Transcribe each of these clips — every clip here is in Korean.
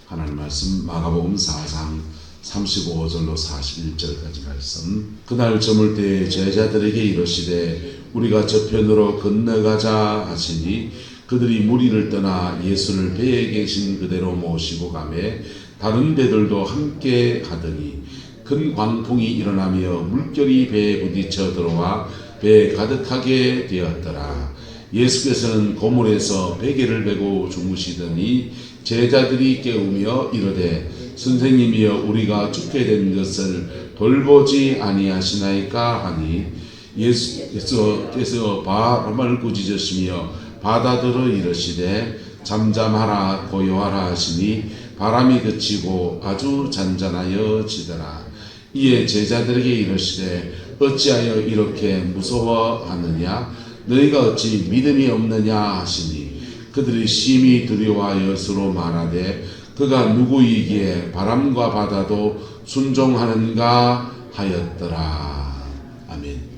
하나님 말씀 마가복음 4장 35절로 41절까지 말씀. 그날 저물 때에 제자들에게 이르시되 우리가 저편으로 건너가자 하시니 그들이 무리를 떠나 예수를 배에 계신 그대로 모시고 가매 다른 배들도 함께 가더니 큰 광풍이 일어나며 물결이 배에 부딪혀 들어와 배에 가득하게 되었더라. 예수께서는 고물에서 베개를 베고 주무시더니 제자들이 깨우며 이르되 선생님이여 우리가 죽게 된 것을 돌보지 아니하시나이까 하니 예수께서 바람을 꾸짖으시며 바다들어 이르시되 잠잠하라 고요하라 하시니 바람이 그치고 아주 잔잔하여 지더라. 이에 제자들에게 이르시되 어찌하여 이렇게 무서워하느냐 너희가 어찌 믿음이 없느냐 하시니 그들이 심히 두려워하여 서로 말하되 그가 누구이기에 바람과 바다도 순종하는가 하였더라. 아멘.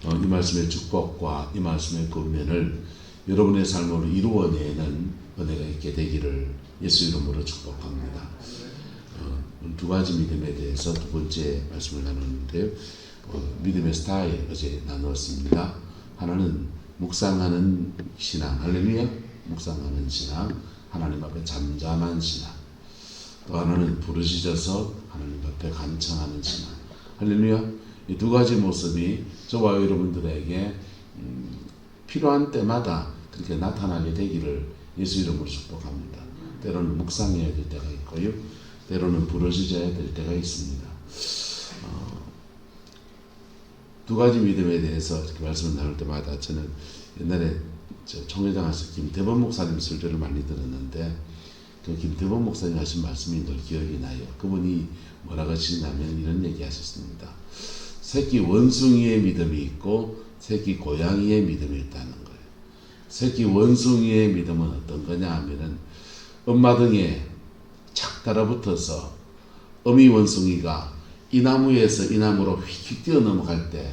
이 말씀의 축복과 이 말씀의 권면을 여러분의 삶으로 이루어내는 은혜가 있게 되기를 예수 이름으로 축복합니다. 두 가지 믿음에 대해서 두 번째 말씀을 나누는데요. 믿음의 스타일 어제 나누었습니다. 하나는 묵상하는 신앙, 할렐루야, 묵상하는 신앙, 하나님 앞에 잠잠한 신앙. 또 하나는 부르짖어서 하나님 앞에 간청하는 신앙, 할렐루야. 이 두 가지 모습이 저와 여러분들에게 필요한 때마다 그렇게 나타나게 되기를 예수 이름으로 축복합니다. 때로는 묵상해야 될 때가 있고요, 때로는 부르짖어야 될 때가 있습니다. 두 가지 믿음에 대해서 이렇게 말씀을 나눌 때마다 저는 옛날에 총회장에서 김태범 목사님 설교를 많이 들었는데 그 김태범 목사님 하신 말씀이 늘 기억이 나요. 그분이 뭐라고 하시냐면 이런 얘기 하셨습니다. 새끼 원숭이의 믿음이 있고 새끼 고양이의 믿음이 있다는 거예요. 새끼 원숭이의 믿음은 어떤 거냐 하면은 엄마 등에 착 달아붙어서 어미 원숭이가 이 나무에서 이 나무로 휙휙 뛰어 넘어갈 때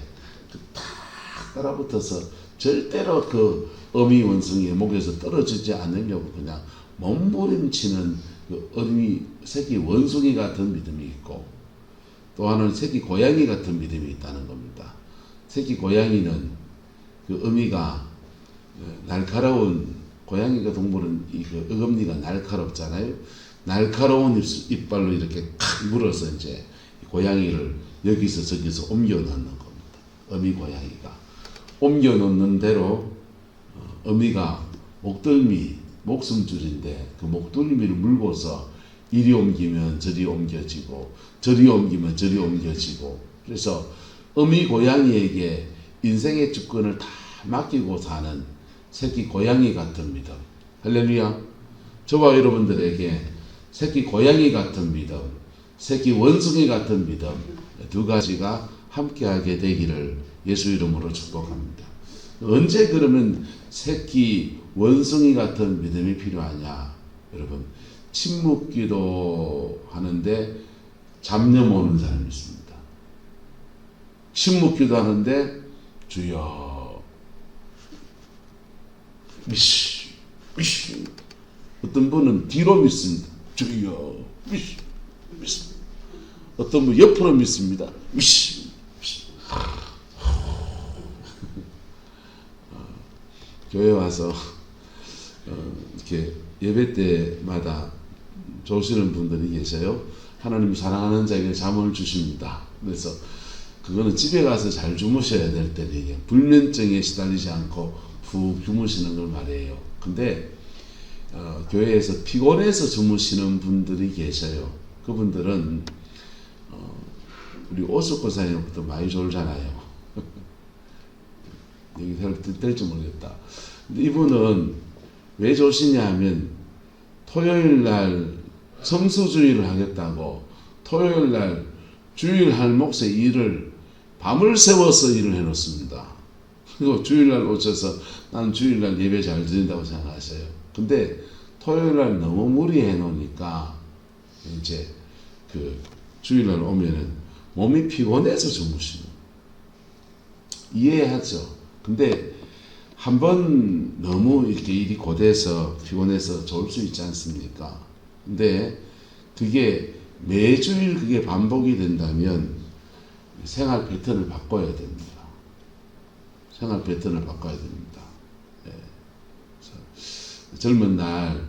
탁 따라붙어서 절대로 그 어미 원숭이의 목에서 떨어지지 않으려고 그냥 몸부림치는 그 어미 새끼 원숭이 같은 믿음이 있고, 또 하나는 새끼 고양이 같은 믿음이 있다는 겁니다. 새끼 고양이는 그 어미가 날카로운, 고양이가 동물은 그 어금니가 날카롭잖아요. 날카로운 이빨로 이렇게 탁 물어서 이제 고양이를 여기서 저기서 옮겨 놓는 겁니다. 어미 고양이가 옮겨 놓는 대로 어미가 목덜미, 목숨줄인데 그 목덜미를 물고서 이리 옮기면 저리 옮겨지고 저리 옮기면 저리 옮겨지고, 그래서 어미 고양이에게 인생의 주권을 다 맡기고 사는 새끼 고양이 같은 믿음, 할렐루야. 저와 여러분들에게 새끼 고양이 같은 믿음, 새끼 원숭이 같은 믿음, 두 가지가 함께하게 되기를 예수 이름으로 축복합니다. 언제 그러면 새끼 원숭이 같은 믿음이 필요하냐? 여러분, 침묵기도 하는데 잡념 오는 사람이 있습니다. 침묵기도 하는데 주여 미시 미시, 어떤 분은 뒤로 믿습니다. 주여 미시 미시, 어떤 분 옆으로 믿습니다. 미시 미시. 교회 와서 이렇게 예배 때마다 조시는 분들이 계셔요. 하나님 사랑하는 자에게 잠을 주십니다. 그래서 그거는 집에 가서 잘 주무셔야 될 때는 불면증에 시달리지 않고 푹 주무시는 걸 말해요. 근데 교회에서 피곤해서 주무시는 분들이 계셔요. 그분들은 우리 오숙고사님부터 많이 졸잖아요. 여기 될지 모르겠다. 근데 이분은 왜 조시냐 하면 토요일날 성수주의를 하겠다고 토요일날 주일 할 몫의 일을 밤을 새워서 일을 해놓습니다. 그리고 주일날 오셔서 나는 주일날 예배 잘 드린다고 생각하세요. 근데 토요일날 너무 무리해 놓으니까 이제 그 주일날 오면은 몸이 피곤해서 주무시는, 이해하죠. 근데 한번 너무 이렇게 일이 고돼서 피곤해서 졸 수 있지 않습니까? 근데 그게 매주일 그게 반복이 된다면 생활 패턴을 바꿔야 됩니다. 생활 패턴을 바꿔야 됩니다. 예. 젊은 날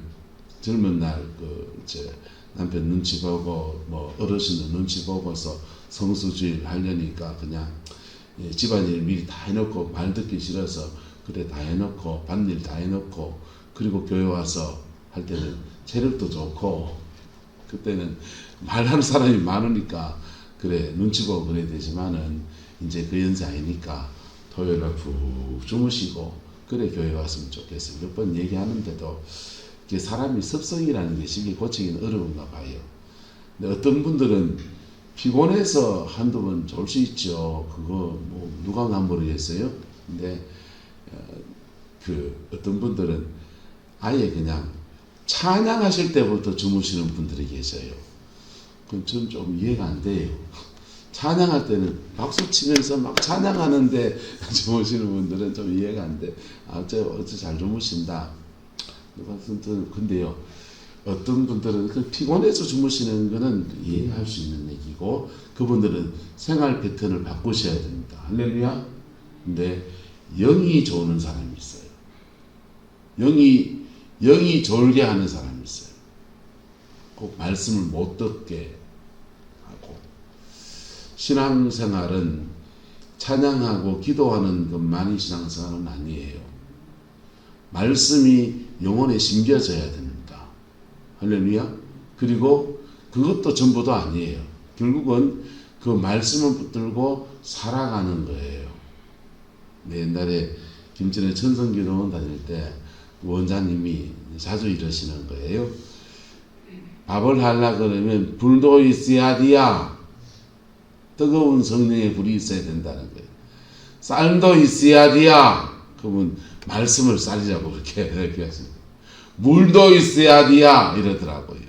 제 남편 눈치 보고 뭐 어르신들 눈치 보고서 성수주의를 하려니까 그냥 집안일 미리 다 해놓고 말 듣기 싫어서 그래 다 해놓고 밭일 다 해놓고 그리고 교회 와서 할 때는 체력도 좋고 그때는 말하는 사람이 많으니까 그래 눈치 보고 그래야 되지만은 이제 그 연세 아니니까 토요일날 푹 주무시고 그래 교회 왔으면 좋겠어요. 몇 번 얘기하는데도 사람이 습성이라는 게 쉽게 고치기는 어려운가 봐요. 근데 어떤 분들은 피곤해서 한두 번 졸 수 있죠. 그거 뭐 누가 난 모르겠어요. 근데 어떤 분들은 아예 그냥 찬양하실 때부터 주무시는 분들이 계세요. 그럼 저는 좀 이해가 안 돼요. 찬양할 때는 박수 치면서 막 찬양하는데 주무시는 분들은 좀 이해가 안 돼. 어째 잘 주무신다. 근데요, 어떤 분들은 그 피곤해서 주무시는 거는 이해할 수 있는 얘기고, 그분들은 생활 패턴을 바꾸셔야 됩니다. 할렐루야. 근데 영이 좋은 사람이 있어요. 영이 졸게 하는 사람이 있어요. 꼭 말씀을 못 듣게 하고. 신앙생활은 찬양하고 기도하는 것만이 신앙생활은 아니에요. 말씀이 영혼에 심겨져야 됩니다. 할렐루야. 그리고 그것도 전부도 아니에요. 결국은 그 말씀을 붙들고 살아가는 거예요. 옛날에 김전에 천성기도원 다닐 때 원장님이 자주 이러시는 거예요. 밥을 하려 그러면 불도 있어야 돼야. 뜨거운 성령의 불이 있어야 된다는 거예요. 쌀도 있어야 돼야. 그러면 말씀을 쌀이라고 그렇게 하십니다. 물도 있어야 돼야 이러더라고요.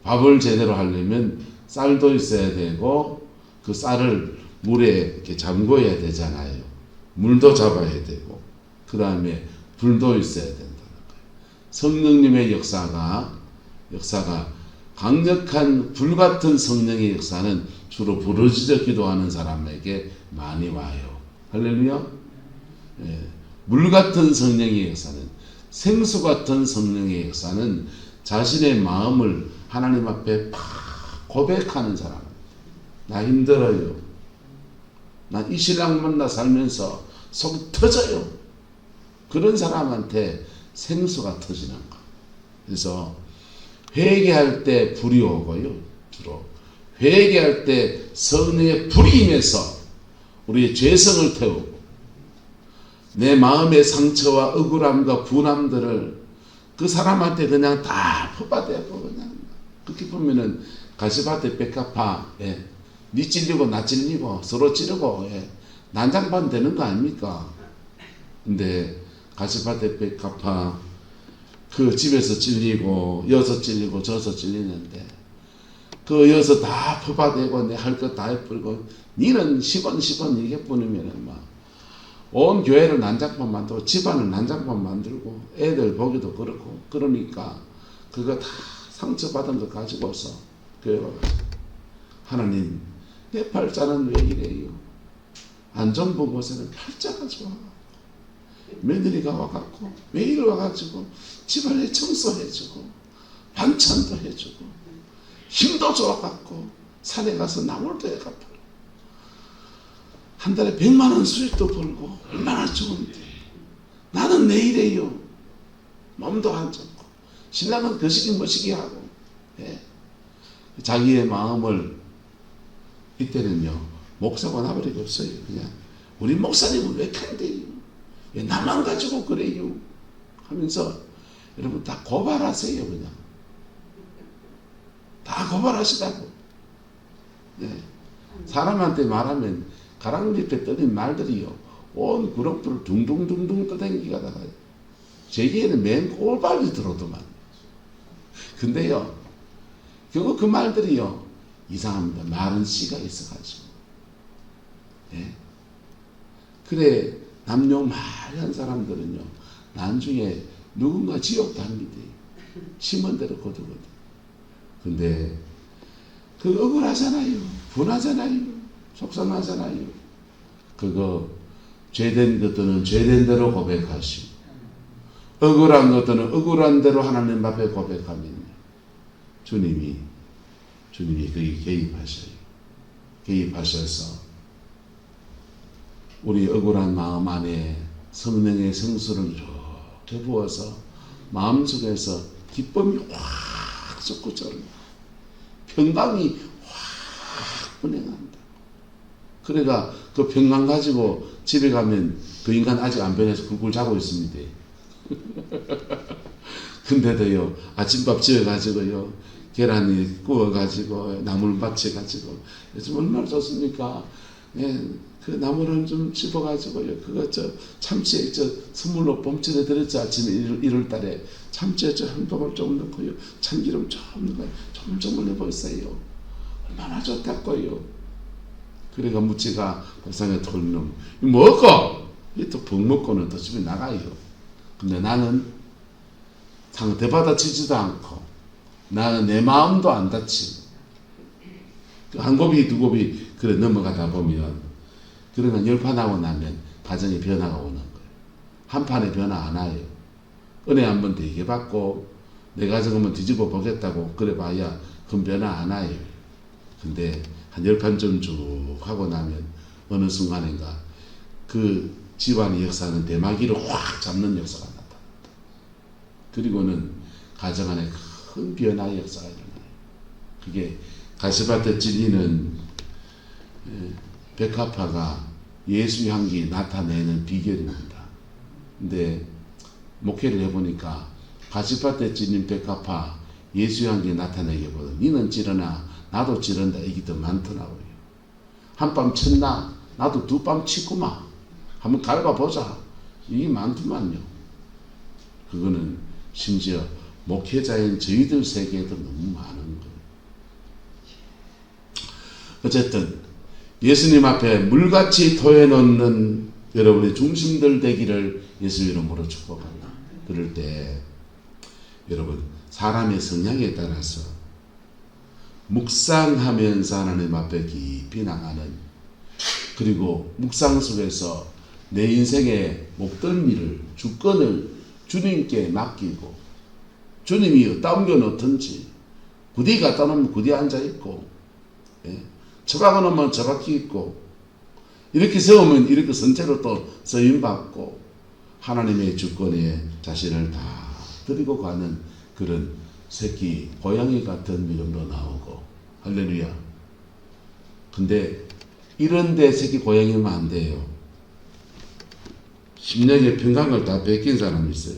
밥을 제대로 하려면 쌀도 있어야 되고 그 쌀을 물에 이렇게 잠궈야 되잖아요. 물도 잡아야 되고 그 다음에 불도 있어야 된다는 거예요. 성령님의 역사가 강력한 불같은 성령의 역사는 주로 부르짖어 기도하는 사람에게 많이 와요. 할렐루야. 예. 물같은 성령의 역사는, 생수 같은 성령의 역사는 자신의 마음을 하나님 앞에 팍 고백하는 사람. 나 힘들어요. 나 이 신랑 만나 살면서 속이 터져요. 그런 사람한테 생수가 터지는 거. 그래서 회개할 때 불이 오고요. 주로 회개할 때 성령의 불이 임해서 우리의 죄성을 태우고 내 마음의 상처와 억울함과 분함들을 그 사람한테 그냥 다 퍼받아고 그냥 그렇게 보면은 가시밭에 백합화 니 찔리고 나 찔리고 서로 찌르고 난장판 되는 거 아닙니까? 근데 가시밭에 백합화 그 집에서 찔리고 여서 찔리고 저서 찔리는데 그 여서 다 퍼받아고 내 할 것 다 해버리고 니는 10원 이게 뿐이면은 막 온 교회를 난장판 만들고 집안을 난장판 만들고 애들 보기도 그렇고 그러니까 그거 다 상처받은 거 가지고서 교회 와서 하나님 내 팔자는 왜 이래요? 안 좋은 곳에는 팔자가 좋아. 며느리가 와갖고 매일 와가지고 집안에 청소해주고 반찬도 해주고 힘도 좋아갖고 산에 가서 나물도 해갖고 한 달에 100만 원 수익도 벌고 얼마나 좋은데 나는 내 일이에요. 몸도 안 좋고 신랑은 거시기 머시기 하고 자기의 마음을 이때는요 목사가 나버리고 없어요. 그냥 우리 목사님은 왜 그런데요? 왜 나만 가지고 그래요? 하면서 여러분 다 고발하세요. 그냥 다 고발하시라고. 사람한테 말하면 가랑잎에 떠진 말들이요 온 구렁불을 둥둥둥둥 떠댕기다가 제기에는 맨 꼴발이 들어오더만. 근데요 결국 그 말들이요 이상합니다. 말은 씨가 있어가지고 그래 남녀 말한 사람들은요 나중에 누군가 지옥 답니다. 심은 대로 거두거든. 근데 그 억울하잖아요. 분하잖아요. 속상하잖아요. 그거 죄된 것들은 죄된 대로 고백하시고 억울한 것들은 억울한 대로 하나님 앞에 고백하면 주님이 거기 개입하셔요. 개입하셔서 우리 억울한 마음 안에 성령의 성수를 이렇게 부어서 마음속에서 기쁨이 확 솟구쳐요. 평강이 확 운행한다. 그래가 그 평강 가지고 집에 가면 그 인간 아직 안 변해서 굴굴 자고 있습니다. 근데도요, 아침밥 지어가지고요, 계란이 구워가지고, 나물 받쳐가지고, 요즘 얼마나 좋습니까? 예, 그 나물은 좀 씹어가지고요, 그거 참치에 선물로 봄철에 들었죠. 아침에 1월 달에. 참치에 한 조각 좀 넣고요, 참기름 좀 넣고, 조물조물 넣어보세요. 얼마나 좋다고요. 그래가 무치가 밥상에 털는 먹고, 또 벅 먹고는 또 집에 나가요. 근데 나는 상대받아 치지도 않고 나는 내 마음도 안 다치고 한 곱이 두 곱이 그래 넘어가다 보면 그러면 열판하고 나면 가정에 변화가 오는 거예요. 한 판에 변화 안 와요. 은혜 한번 되게 받고 내 가정 한번 뒤집어 보겠다고 그래 봐야 그건 변화 안 와요. 근데 한 10판쯤 쭉 하고 나면 어느 순간인가 그 집안의 역사는 대마기로 확 잡는 역사가 나타납니다. 그리고는 가정 안에 큰 변화의 역사가 일어나요. 그게 가시밭에 찔리는 백합화가 예수 향기 나타내는 비결입니다. 근데 목회를 해보니까 가시밭에 찔린 백합화 예수 향기 나타내기보다 니는 찌르나 나도 찌른다 이게 더 많더라고요. 한밤 쳤나 나도 두 밤 치구만 한번 갈아보자 이게 많더만요. 그거는 심지어 목회자인 저희들 세계에도 너무 많은 거예요. 어쨌든 예수님 앞에 물같이 토해놓는 여러분의 중심들 되기를 예수 이름으로 축복합니다. 그럴 때 여러분 사람의 성향에 따라서 묵상하면서 하나님 앞에 깊이 나가는 그리고 묵상 속에서 내 인생의 목덜미를 주권을 주님께 맡기고 주님이 따옮겨 놓든지 구디 갖다 놓으면 구디 앉아있고 처박아 놓으면 처박히 있고 이렇게 세우면 이렇게 선체로 또 쓰임받고 하나님의 주권에 자신을 다 드리고 가는 그런 새끼 고양이 같은 믿음도 나오고 할렐루야. 근데 이런데 새끼 고양이면 안 돼요. 심령의 평강을 다 뺏긴 사람이 있어요.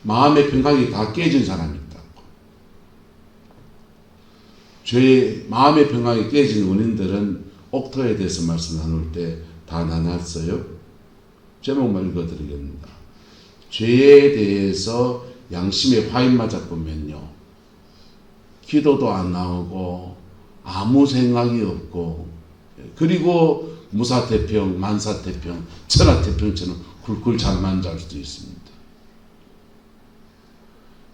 마음의 평강이 다 깨진 사람이 있다고. 죄의 마음의 평강이 깨진 원인들은 옥토에 대해서 말씀 나눌 때 다 나눴어요. 제목만 읽어드리겠습니다. 죄에 대해서 양심의 화인 맞아보면요. 기도도 안 나오고 아무 생각이 없고 그리고 무사태평, 만사태평, 천하태평처럼 굴굴 잠만 잘 수도 있습니다.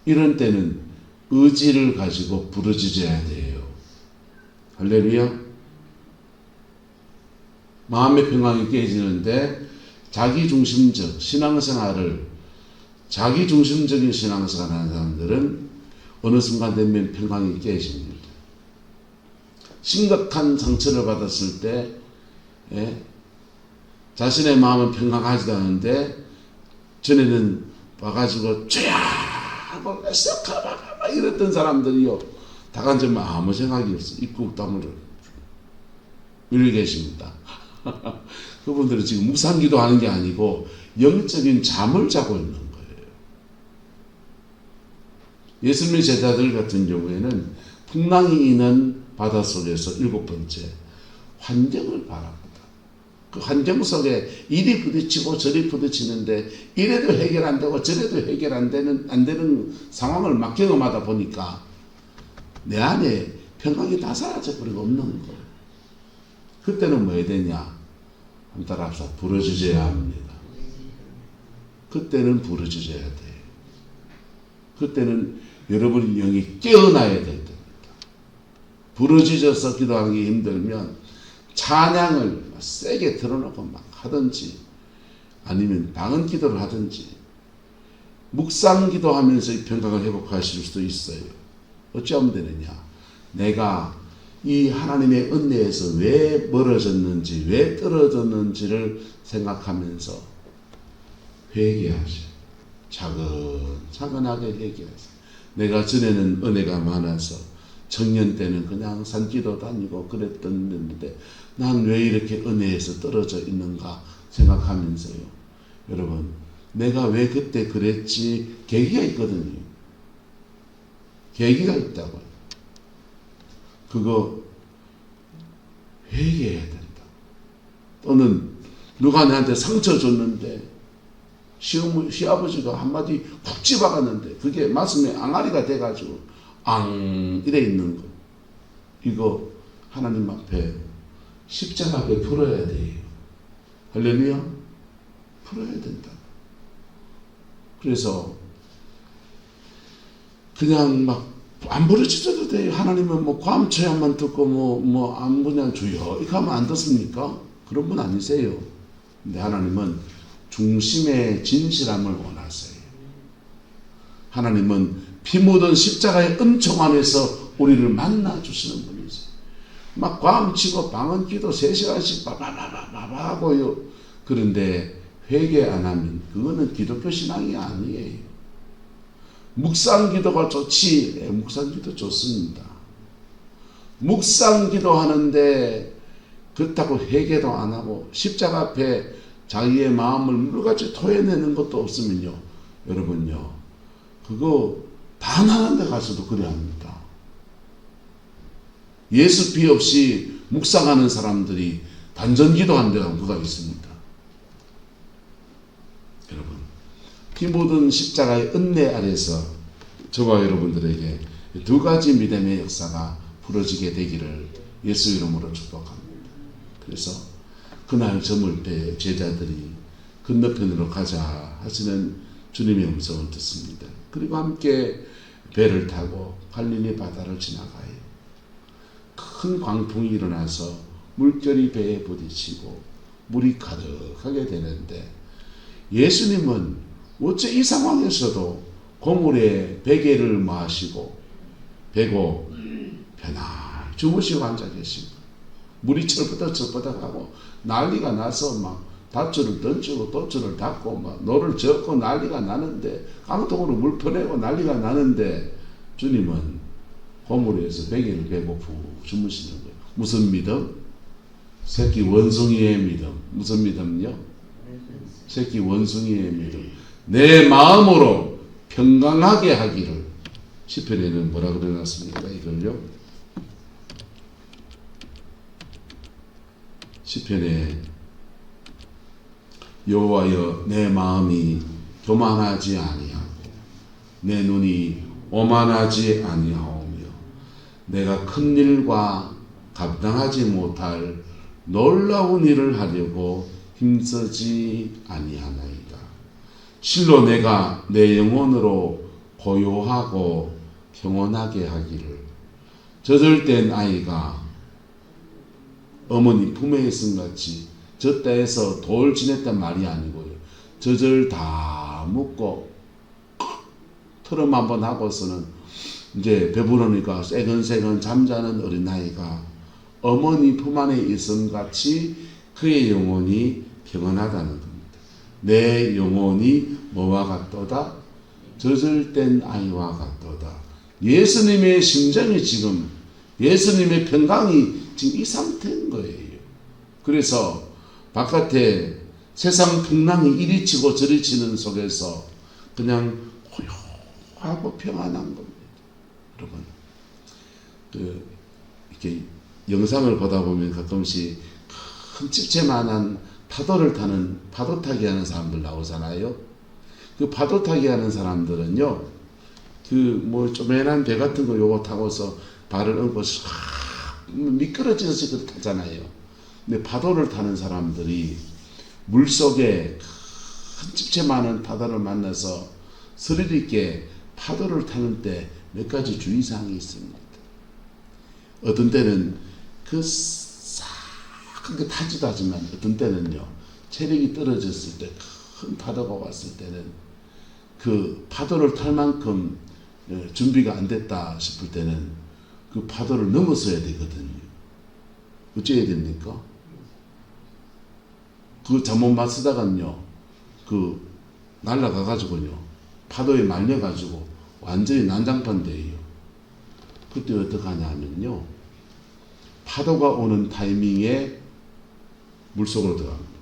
이런 때는 의지를 가지고 부르짖어야 돼요. 할렐루야. 마음의 평강이 깨지는데 자기중심적 신앙생활을 자기중심적인 신앙생활을 하는 사람들은 어느 순간 되면 평강이 깨집니다. 심각한 상처를 받았을 때 자신의 마음은 평강하지도 않은데 전에는 와가지고 죄야 하고 썩하바 이랬던 사람들이요 다 앉으면 아무 생각이 없어. 입국 다물어 이렇게 계십니다. 그분들은 지금 묵상기도 하는 게 아니고 영적인 잠을 자고 있는 거예요. 예수님의 제자들 같은 경우에는 풍랑이 있는 바닷속에서 7번째 환경을 바라보다. 그 환경 속에 이리 부딪히고 저리 부딪히는데 이래도 해결 안 되고 저래도 해결 안 되는 상황을 막 경험하다 보니까 내 안에 평강이 다 사라져버리고 없는 거예요. 그때는 뭐 해야 되냐? 한 따라 합시다. 부르짖어야 합니다. 그때는 부르짖어야 돼요. 그때는 여러분의 영이 깨어나야 될 때입니다. 부르짖어서 기도하기 힘들면 찬양을 세게 틀어놓고 막 하든지, 아니면 방언 기도를 하든지, 묵상 기도하면서 이 평강을 회복하실 수도 있어요. 어찌하면 되느냐? 내가 이 하나님의 은혜에서 왜 멀어졌는지, 왜 떨어졌는지를 생각하면서 회개하세요. 차근차근하게 회개하세요. 내가 전에는 은혜가 많아서 청년 때는 그냥 산기도 다니고 그랬던데 난 왜 이렇게 은혜에서 떨어져 있는가 생각하면서요. 여러분, 내가 왜 그때 그랬지? 계기가 있거든요. 계기가 있다고요. 그거 회개해야 된다. 또는 누가 나한테 상처 줬는데 시아버지가 한마디 쿡 집어갔는데 그게 말씀에 앙아리가 돼가지고 이래 있는 거, 이거 하나님 앞에 십자가 앞에 풀어야 돼요. 할렐루야. 풀어야 된다. 그래서 그냥 막 안 부르짖어도 돼요. 하나님은 뭐 괌쳐야만 듣고 안 그냥 주여 이렇게 하면 안 듣습니까? 그런 분 아니세요. 근데 하나님은 중심의 진실함을 원하세요. 하나님은 피 묻은 십자가의 은총 안에서 우리를 만나 주시는 분이세요. 막 괌치고 방언 기도 3시간씩 바바바바바 하고요. 그런데 회개 안 하면 그거는 기독교 신앙이 아니에요. 묵상 기도가 좋지. 묵상 기도 좋습니다. 묵상 기도 하는데 그렇다고 회개도 안 하고 십자가 앞에 자기의 마음을 물같이 토해내는 것도 없으면요, 여러분요, 그거 반하는 데 가서도 그래야 합니다. 예수 피 없이 묵상하는 사람들이 단전기도 한 데가 누가 있습니다. 여러분, 피 묻은 십자가의 은혜 아래서 저와 여러분들에게 2가지 믿음의 역사가 부러지게 되기를 예수 이름으로 축복합니다. 그래서 그날 저물 때 제자들이 건너편으로 가자 하시는 주님의 음성을 듣습니다. 그리고 함께 배를 타고 갈릴리 바다를 지나가요. 큰 광풍이 일어나서 물결이 배에 부딪히고 물이 가득하게 되는데 예수님은 어째 이 상황에서도 고물에 베개를 마시고 베고 편안히 주무시고 앉아 계시고, 물이 철버덕철버덕하고 난리가 나서 막 닷줄을 던지고 돛줄을 닫고 막 노를 젓고 난리가 나는데, 깡통으로 물 퍼내고 난리가 나는데 주님은 고물에서 베개를 베고 푹 주무시는 거예요. 무슨 믿음? 새끼 원숭이의 믿음. 무슨 믿음요? 새끼 원숭이의 믿음. 내 마음으로 평강하게 하기를. 시편에는 뭐라 그래놨습니까? 이걸요, 시편에 여호와여 내 마음이 교만하지 아니하고 내 눈이 오만하지 아니하오며 내가 큰 일과 감당하지 못할 놀라운 일을 하려고 힘쓰지 아니하나이다. 실로 내가 내 영혼으로 고요하고 평온하게 하기를. 젖을 아이가 어머니 품에 있음 같이 젖다해서 돌 지냈단 말이 아니고요. 젖을 다 먹고 트럼 한번 하고서는 이제 배부르니까 새근새근 잠자는 어린아이가 어머니 품 안에 있음 같이 그의 영혼이 평안하다는 겁니다. 내 영혼이 뭐와 같도다? 젖을 땐 아이와 같도다. 예수님의 심정이 지금, 예수님의 평강이 지금 이 상태인 거예요. 그래서 바깥에 세상 풍랑이 이리 치고 저리 치는 속에서 그냥 고요하고 평안한 겁니다. 여러분, 이렇게 영상을 보다 보면 가끔씩 큰 집채만한 파도를 타는, 파도 타기 하는 사람들 나오잖아요. 그 파도 타기 하는 사람들은요, 조그만한 배 같은 거 요거 타고서 발을 얹고 미끄러져서 그렇게 타잖아요. 근데 파도를 타는 사람들이 물속에 큰 집채 많은 파도를 만나서 스릴 있게 파도를 타는 때 몇 가지 주의사항이 있습니다. 어떤 때는 크게 타지도 하지만 어떤 때는요, 체력이 떨어졌을 때 큰 파도가 왔을 때는 그 파도를 탈 만큼 준비가 안 됐다 싶을 때는 그 파도를 넘어서야 되거든요. 어째야 됩니까? 그 잘못 맞서다가는요, 그 날아가가지고요, 파도에 말려가지고 완전히 난장판 돼요. 그때 어떻게 하냐면요, 파도가 오는 타이밍에 물속으로 들어갑니다.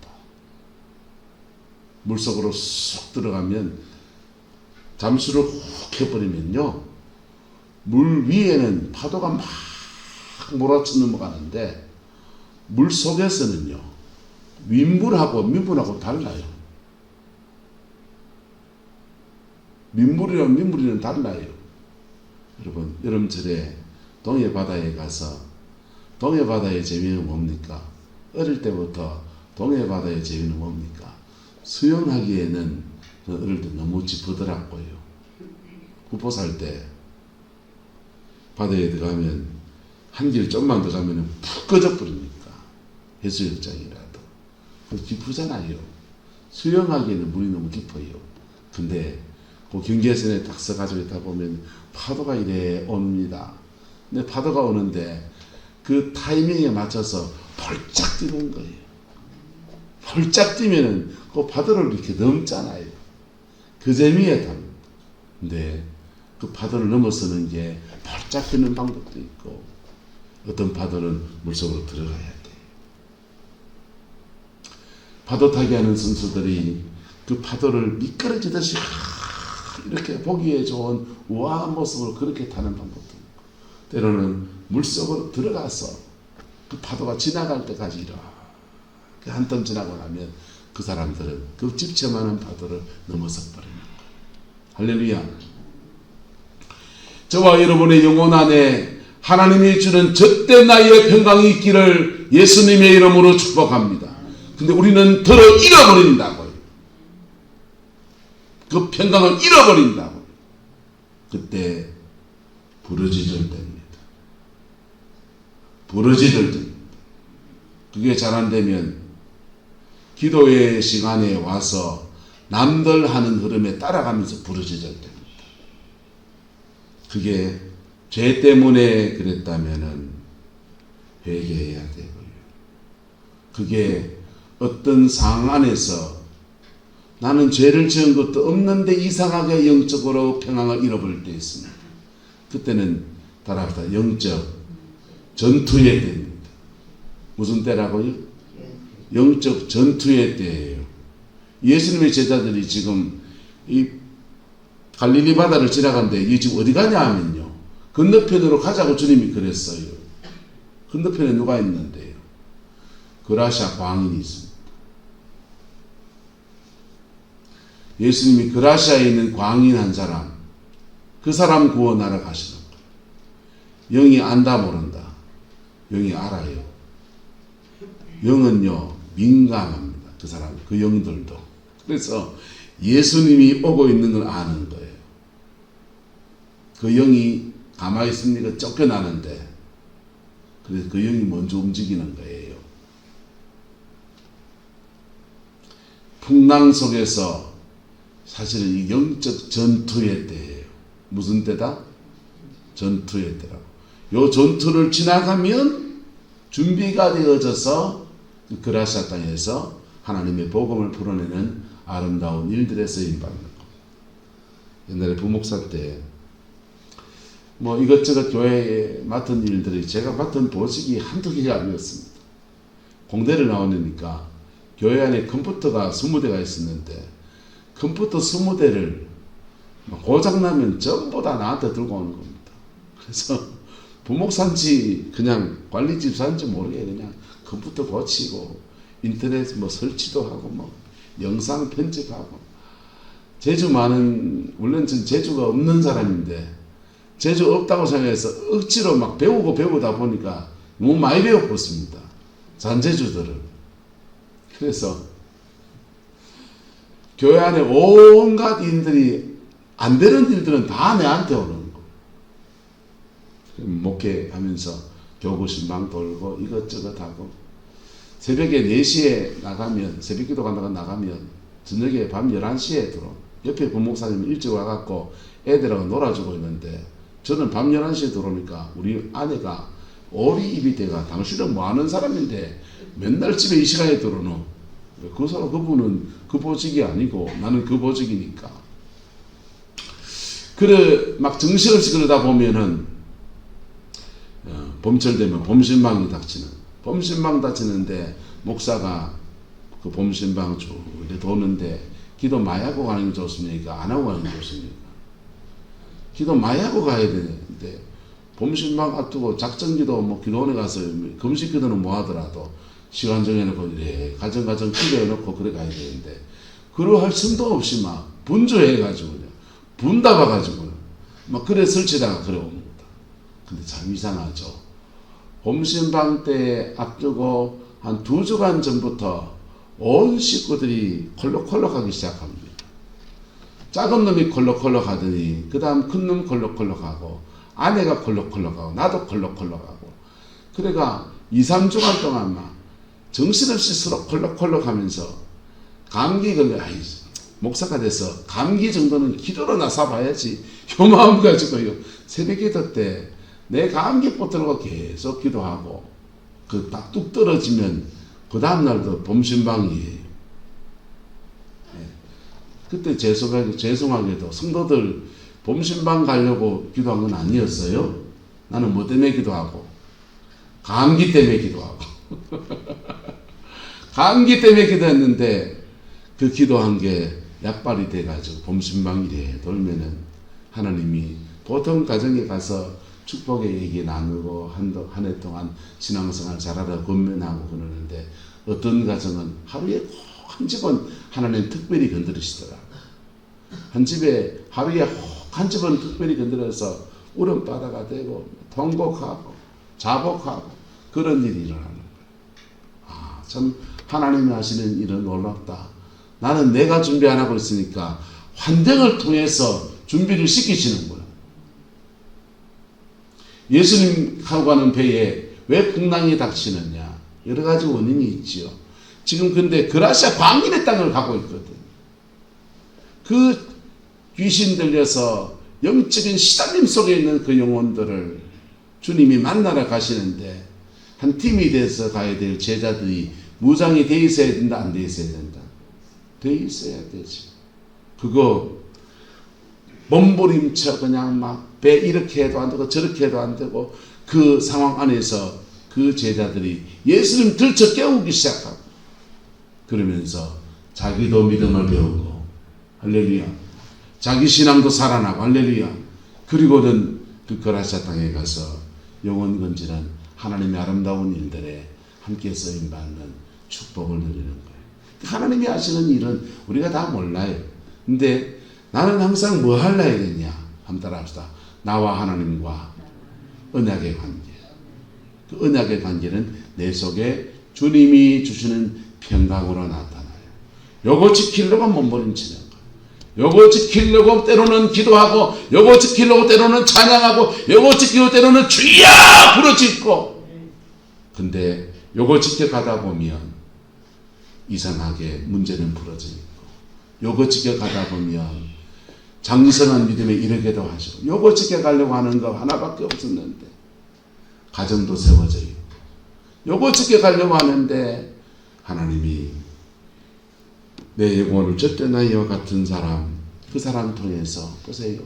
물속으로 쏙 들어가면 잠수를 훅 해버리면요, 물 위에는 파도가 막 몰아쳐 넘어가는데 물 속에서는요, 윗물하고 밑물하고 달라요. 민물이랑 민물이는 달라요. 여러분, 여름철에 동해 바다에 가서 동해 바다의 재미는 뭡니까? 어릴 때부터 동해 바다의 재미는 뭡니까? 수영하기에는 어릴 때 너무 짚어더라고요. 구포 살 때 바다에 들어가면 한 길 좀만 들어가면 푹 꺼져버리니까, 해수욕장이라도 깊으잖아요. 수영하기에는 물이 너무 깊어요. 근데 그 경계선에 딱 서가지고 있다 보면 파도가 이래 옵니다. 근데 파도가 오는데 그 타이밍에 맞춰서 펄짝 뛰는 거예요. 펄짝 뛰면은 그 파도를 이렇게 넘잖아요. 그 재미에 답니다. 근데 그 파도를 넘어서는 게 펄짝 뛰는 방법도 있고, 어떤 파도는 물속으로 들어가야 돼요. 파도 타기 하는 선수들이 그 파도를 미끄러지듯이 이렇게 보기에 좋은 우아한 모습을 그렇게 타는 방법도 있고, 때로는 물속으로 들어가서 그 파도가 지나갈 때까지 이렇게 한 텀 지나고 나면 그 사람들은 그 집체만한 파도를 넘어서 버리는 거예요. 할렐루야. 저와 여러분의 영혼 안에 하나님이 주는 젖된 나이의 평강이 있기를 예수님의 이름으로 축복합니다. 근데 우리는 들어 잃어버린다고요. 그 평강을 잃어버린다고. 그때 부르짖을 때입니다. 부르짖을 때입니다. 그게 잘 안 되면 기도의 시간에 와서 남들 하는 흐름에 따라가면서 부르짖을 때입니다. 그게 죄 때문에 그랬다면은 회개해야 되고요. 그게 어떤 상황 안에서 나는 죄를 지은 것도 없는데 이상하게 영적으로 평안을 잃어버릴 때 있습니다. 그때는 따라합시다. 영적 전투의 때입니다. 무슨 때라고요? 영적 전투의 때예요. 예수님의 제자들이 지금 이 갈릴리 바다를 지나가는데 이게 지금 어디 가냐 하면요, 건너편으로 가자고 주님이 그랬어요. 건너편에 누가 있는데요? 그라샤 광인이 있습니다. 예수님이 그라시아에 있는 광인 한 사람, 그 사람 구원하러 가시는 거예요. 영이 안다 모른다. 영이 알아요. 영은요, 민감합니다. 그 사람, 그 영들도. 그래서 예수님이 오고 있는 걸 아는 거예요. 그 영이 가만히 있으니까 쫓겨나는데, 그래서 그 영이 먼저 움직이는 거예요. 풍랑 속에서 사실은 이 영적 전투의 때예요. 무슨 때다? 전투의 때라고. 요 전투를 지나가면 준비가 되어져서 그 그라시아 땅에서 하나님의 복음을 풀어내는 아름다운 일들에 쓰임받는 겁니다. 옛날에 부목사 때 뭐 이것저것 교회에 맡은 일들이 제가 맡은 보직이 한두 개가 아니었습니다. 공대를 나오니까 교회 안에 컴퓨터가 20대가 있었는데 컴퓨터 20대를 고장나면 전부 다 나한테 들고 오는 겁니다. 그래서 부목사인지 그냥 관리집사인지 모르게 그냥 컴퓨터 고치고 인터넷 뭐 설치도 하고 뭐 영상 편집하고. 재주 많은, 원래는 전 재주가 없는 사람인데 재주 없다고 생각해서 억지로 막 배우다 보니까 너무 많이 배웠습니다. 잔재주들을. 그래서 교회 안에 온갖 일들이 안 되는 일들은 다 내한테 오는 거. 목회하면서 교구 신방 돌고 이것저것 하고 새벽에 4시에 나가면 새벽 기도 간다고 나가면 저녁에 밤 11시에 들어. 옆에 부목사님이 일찍 와갖고 애들하고 놀아주고 있는데 저는 밤 11시에 들어오니까 우리 아내가 오리입이 돼가 당신은 뭐 하는 사람인데 맨날 집에 이 시간에 들어오노. 그분은 그 보직이 아니고 나는 그 보직이니까. 그래 막 정신없이 그러다 보면은 봄철 되면 봄신방이 닥치는. 봄신방 닥치는데 목사가 그 봄신방 쭉 도는데 기도 많이 하고 가는 게 좋습니까? 안 하고 가는 게 좋습니까? 기도 많이 하고 가야 되는데 봄신방 앞두고 작전기도 뭐 기도원에 가서 금식 기도는 뭐 하더라도 시간 정해놓고 이래 가정 기도해놓고 그래 가야 되는데 그러 할 틈도 없이 막 분주해가지고 그냥 분다봐가지고 막 그래 설치다가 그래 옵니다. 근데 참 이상하죠. 봄신방 때 앞두고 한 2주간 전부터 온 식구들이 콜록콜록하기 시작합니다. 작은 놈이 콜록콜록 하더니 그 다음 큰 놈 콜록콜록 하고 아내가 콜록콜록 하고 나도 콜록콜록 하고 그래가 2-3주간 동안 막 정신없이 서로 콜록콜록 하면서 감기 걸려 목사가 돼서 감기 정도는 기도로 나서봐야지 요 마음 가지고요. 새벽 기도 때 내 감기 붙들고 계속 기도하고 그 딱 뚝 떨어지면 그 다음날도 봄신방이에요. 그때 죄송하게도 성도들 봄신방 가려고 기도한 건 아니었어요. 나는 뭐 때문에 기도하고 감기 때문에 기도하고 감기 때문에 기도했는데 그 기도한 게 약발이 돼가지고 봄신방이래 돌면은 하나님이 보통 가정에 가서 축복의 얘기 나누고 한 해 동안 신앙생활 잘하라 권면하고 그러는데 어떤 가정은 하루에 꼭 한 집은 하나님 특별히 건드리시더라. 한 집에 하루에 꼭 한 집은 특별히 건드려서 울음바다가 되고 통곡하고 자복하고 그런 일이 일어나는 거예요. 참 하나님이 하시는 일은 놀랍다. 나는 내가 준비 안 하고 있으니까 환경을 통해서 준비를 시키시는 거예요. 예수님하고 가는 배에 왜 풍랑이 닥치느냐 여러 가지 원인이 있지요. 지금 근데 그라시아 광인의 땅을 가고 있거든. 그 귀신 들려서 영적인 시달림 속에 있는 그 영혼들을 주님이 만나러 가시는데 한 팀이 돼서 가야 될 제자들이 무장이 돼 있어야 된다 안 돼 있어야 된다? 돼 있어야 되지. 그거 몸부림쳐 그냥 막 배 이렇게 해도 안 되고 저렇게 해도 안 되고 그 상황 안에서 그 제자들이 예수님 들쳐 깨우기 시작하고 그러면서 자기도 믿음을 배우고 할렐루야 자기 신앙도 살아나고 할렐루야 그리고는 그 거라시아 땅에 가서 영혼 건지는 하나님의 아름다운 일들에 함께 쓰임받는 축복을 누리는 거예요. 하나님이 하시는 일은 우리가 다 몰라요. 근데 나는 항상 뭐 하려 해야 되냐 한번 따라합시다. 나와 하나님과 언약의 관계. 그 언약의 관계는 내 속에 주님이 주시는 평강으로 나타나요. 요거 지키려고 몸부림치는 거예요. 요거 지키려고 때로는 기도하고 요거 지키려고 때로는 찬양하고 요거 지키려고 때로는 주여 부르짖고 근데 요거 지켜가다 보면 이상하게 문제는 풀어져 있고 요거 지켜가다 보면 장성한 믿음에 이르게도 하시고 요거 지켜가려고 하는 거 하나밖에 없었는데 가정도 세워져 있고 요거 지켜가려고 하는데 하나님이 내 영혼을 젖된 아이와 같은 사람 그 사람 통해서 보세요.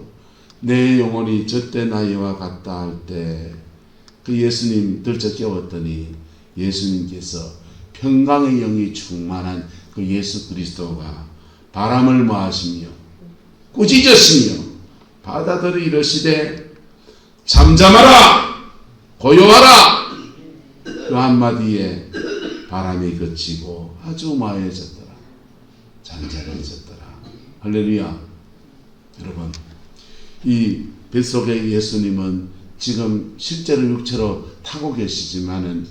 내 영혼이 젖된 아이와 같다 할 때 그 예수님 들쳐 깨웠더니 예수님께서 평강의 영이 충만한 그 예수 그리스도가 바람을 모하시며 꾸짖으시며 바다들이 이르시되 잠잠하라 고요하라 그 한마디에 바람이 그치고 아주 마해졌더라 잔잔해졌더라. 할렐루야. 여러분 이 뱃속의 예수님은 지금 실제로 육체로 타고 계시지만은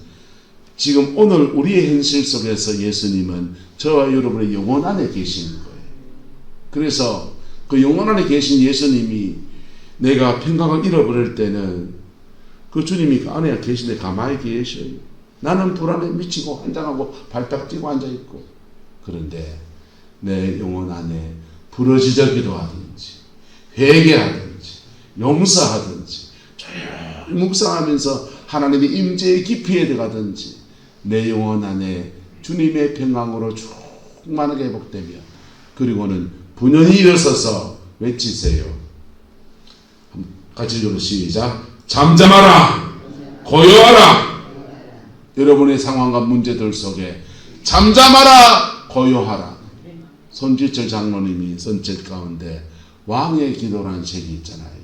지금 오늘 우리의 현실 속에서 예수님은 저와 여러분의 영혼 안에 계시는 거예요. 그래서 그 영원 안에 계신 예수님이 내가 평강을 잃어버릴 때는 그 주님이 그 안에 계신데 가만히 계셔요. 나는 불안에 미치고 환장하고 발딱 뛰고 앉아있고, 그런데 내 영혼 안에 부러지져 기도하든지 회개하든지 용서하든지 조용히 묵상하면서 하나님의 임재의 깊이에 들어가든지 내 영혼 안에 주님의 평강으로 충만하게 회복되며, 그리고는 분연히 일어서서 외치세요. 같이 읽어 시작. 잠잠하라, 고요하라. 여러분의 상황과 문제들 속에 잠잠하라, 고요하라. 손지철 장로님이 선책 가운데 왕의 기도라는 책이 있잖아요.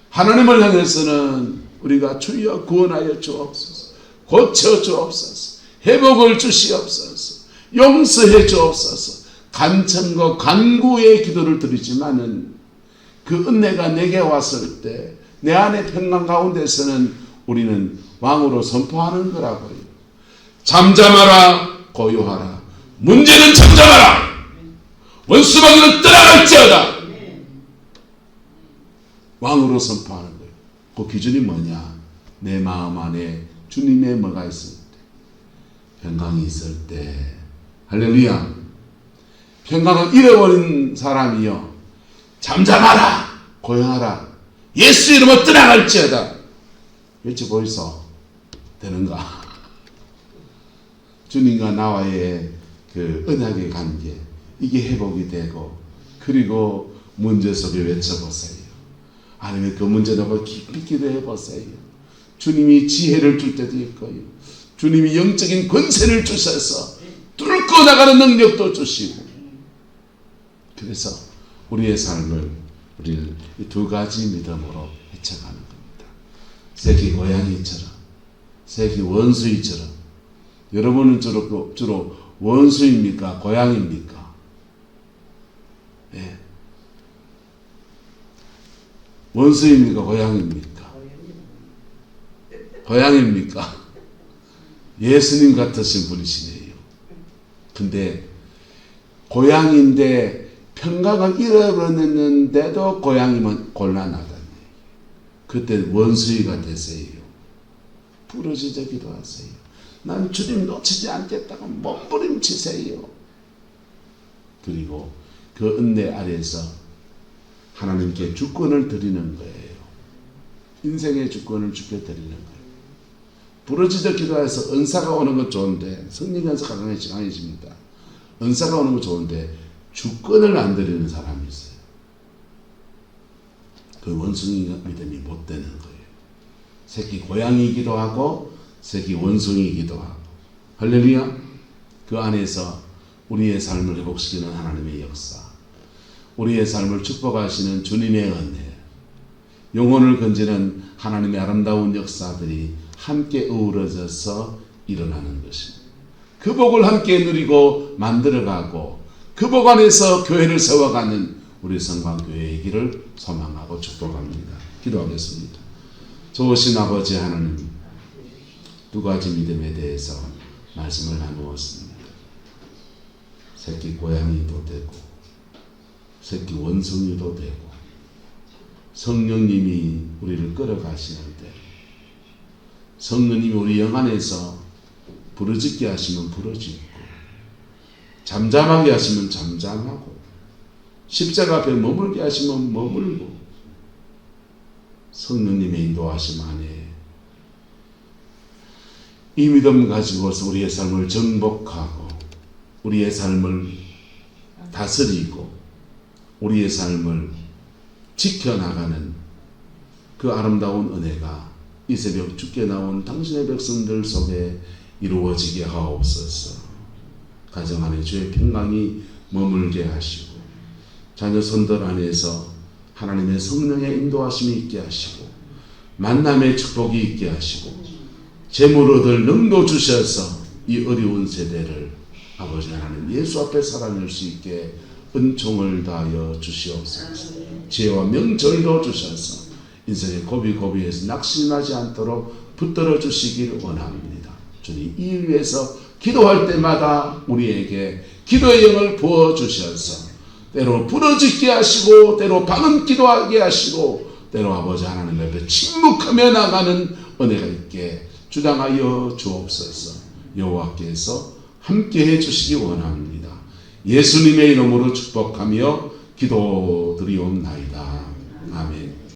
하나님을 향해서는 우리가 주여 구원하여 주옵소서, 고쳐 주옵소서, 회복을 주시옵소서, 용서해 주옵소서, 간청과 간구의 기도를 드리지만은 그 은혜가 내게 왔을 때 내 안의 평강 가운데서는 우리는 왕으로 선포하는 거라고요. 잠잠하라, 고요하라. 문제는 잠잠하라. 원수마귀는 떠나갈지어다. 왕으로 선포하는 거예요. 그 기준이 뭐냐? 내 마음 안에 주님의 뭐가 있을 때, 평강이 있을 때. 할렐루야. 평강을 잃어버린 사람이요, 잠잠하라, 고요하라. 예수 이름으로 떠나갈지어다. 외쳐보이소. 되는가? 주님과 나와의 그 언약의 관계, 이게 회복이 되고, 그리고 문제 속에 외쳐보세요. 아니면 그 문제 놓고 깊이 기도해보세요. 주님이 지혜를 줄 때도 있고요, 주님이 영적인 권세를 주셔서 뚫고 나가는 능력도 주시고, 그래서 우리의 삶을 우리는 이 두 가지 믿음으로 헤쳐가는 겁니다. 새끼 고양이처럼, 새끼 원수이처럼. 여러분은 주로 원수입니까? 고양이입니까? 네. 원수입니까? 고양이입니까? 고양이입니까? 예수님 같으신 분이시네요. 근데 고양이인데 평강을 잃어버렸는데도 고양이면 곤란하다니. 그때 원수이가 되세요. 부르짖어 기도하세요. 난 주님 놓치지 않겠다고 몸부림치세요. 그리고 그 은혜 아래에서 하나님께 주권을 드리는 거예요. 인생의 주권을 주께 드리는 거예요. 부르짖어 기도해서 은사가 오는 건 좋은데, 성령께서 강해집니다. 은사가 오는 건 좋은데 주권을 안 드리는 사람이 있어요. 그 원숭이 믿음이 못 되는 거예요. 새끼 고양이이기도 하고 새끼 원숭이이기도 하고. 할렐루야. 그 안에서 우리의 삶을 회복시키는 하나님의 역사, 우리의 삶을 축복하시는 주님의 은혜, 영혼을 건지는 하나님의 아름다운 역사들이 함께 어우러져서 일어나는 것입니다. 그 복을 함께 누리고 만들어가고 그 복 안에서 교회를 세워가는 우리 성광교회의 길을 소망하고 축복합니다. 기도하겠습니다. 좋으신 아버지 하나님, 두 가지 믿음에 대해서 말씀을 나누었습니다. 새끼 고양이도 되고 새끼 원숭이도 되고, 성령님이 우리를 끌어가시는데 성령님이 우리 영 안에서 부르짖게 하시면 부르짖고, 잠잠하게 하시면 잠잠하고, 십자가 앞에 머물게 하시면 머물고, 성령님의 인도하심 안에 이 믿음 가지고서 우리의 삶을 정복하고 우리의 삶을 다스리고 우리의 삶을 지켜나가는 그 아름다운 은혜가 이 새벽 주께 나온 당신의 백성들 속에 이루어지게 하옵소서. 가정 안에 주의 평강이 머물게 하시고, 자녀 손들 안에서 하나님의 성령의 인도하심이 있게 하시고, 만남의 축복이 있게 하시고, 재물 얻을 능도 주셔서 이 어려운 세대를 아버지 하나님 예수 앞에 살아낼 수 있게 은총을 다하여 주시옵소서. 지혜와 명철도 주셔서 인생의 고비고비에서 낙심하지 않도록 붙들어 주시기를 원합니다. 주님, 이 위해서 기도할 때마다 우리에게 기도의 영을 부어주셔서 때로 부러지게 하시고 때로 방언 기도하게 하시고 때로 아버지 하나님 앞에 침묵하며 나가는 은혜가 있게 주장하여 주옵소서. 여호와께서 함께해 주시기 원합니다. 예수님의 이름으로 축복하며 기도드리옵나이다. 아멘.